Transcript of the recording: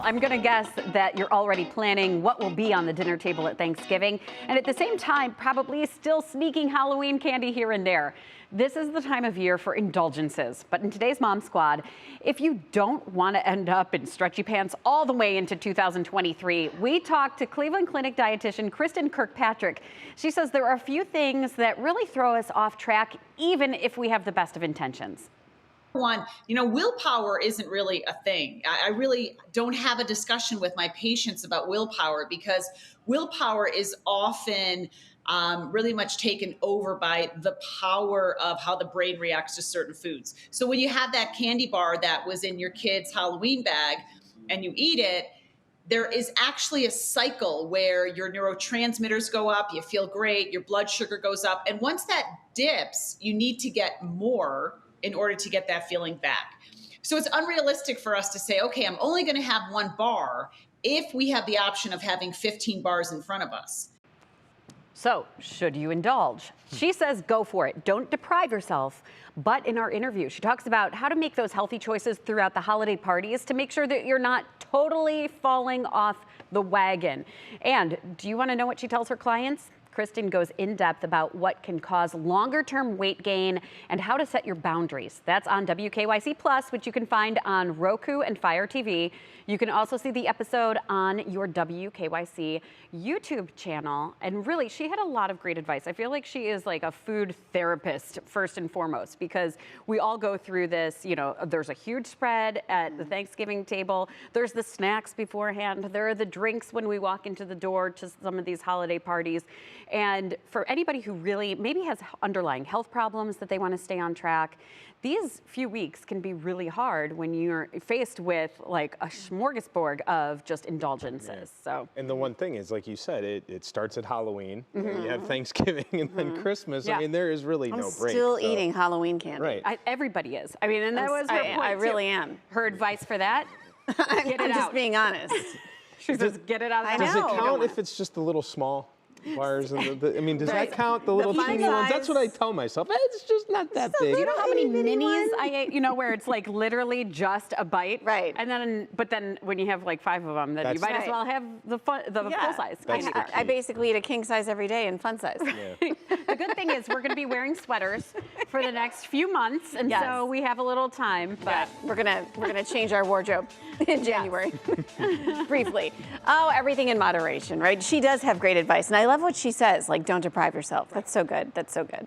I'm going to guess that you're already planning what will be on the dinner table at Thanksgiving, and at the same time, probably still sneaking Halloween candy here and there. This is the time of year for indulgences, but in today's Mom Squad, if you don't want to end up in stretchy pants all the way into 2023, we talked to Cleveland Clinic dietitian Kristin Kirkpatrick. She says there are a few things that really throw us off track, even if we have the best of intentions. One, willpower isn't really a thing. I really don't have a discussion with my patients about willpower because willpower is often really much taken over by the power of how the brain reacts to certain foods. So when you have that candy bar that was in your kid's Halloween bag and you eat it, there is actually a cycle where your neurotransmitters go up, you feel great, your blood sugar goes up. And once that dips, you need to get more in order to get that feeling back. So it's unrealistic for us to say, okay, I'm only going to have one bar if we have the option of having 15 bars in front of us. So, should you indulge? She says go for it. Don't deprive yourself. But in our interview, she talks about how to make those healthy choices throughout the holiday parties to make sure that you're not totally falling off the wagon. And do you want to know what she tells her clients? Kristin goes in depth about what can cause longer-term weight gain and how to set your boundaries. That's on WKYC Plus, which you can find on Roku and Fire TV. You can also see the episode on your WKYC YouTube channel. And really, she had a lot of great advice. I feel like she is like a food therapist first and foremost, because we all go through this. There's a huge spread at the Thanksgiving table. There's the snacks beforehand. There are the drinks when we walk into the door to some of these holiday parties. And for anybody who really maybe has underlying health problems that they want to stay on track, these few weeks can be really hard when you're faced with like a smorgasbord of just indulgences. So, and the one thing is, like you said, it starts at Halloween, and you have Thanksgiving, and then Christmas. Yeah. I mean, there is really no break. Still eating Halloween candy. Right. Everybody is. I mean, and that was her point I really too. am. Her advice for that? Get it I'm out. just being honest. She says, get it out. I Does it know. count if it's just the little small bars? And I mean, does Right. that count, the little fun teeny ones? size. That's what I tell myself. It's just not that big. You know how many Itty bitty minis one? I ate, where it's like literally just a bite? Right. And but then when you have like 5 of them, then you That's might as right. well have the full size. That's the I key. basically eat a king size every day in fun size. Yeah. The good thing is we're going to be wearing sweaters for the next few months, and Yes. so we have a little time. But We're gonna change our wardrobe in January, briefly. Oh, everything in moderation, right? She does have great advice, and I love what she says. Like, don't deprive yourself. That's so good. That's so good.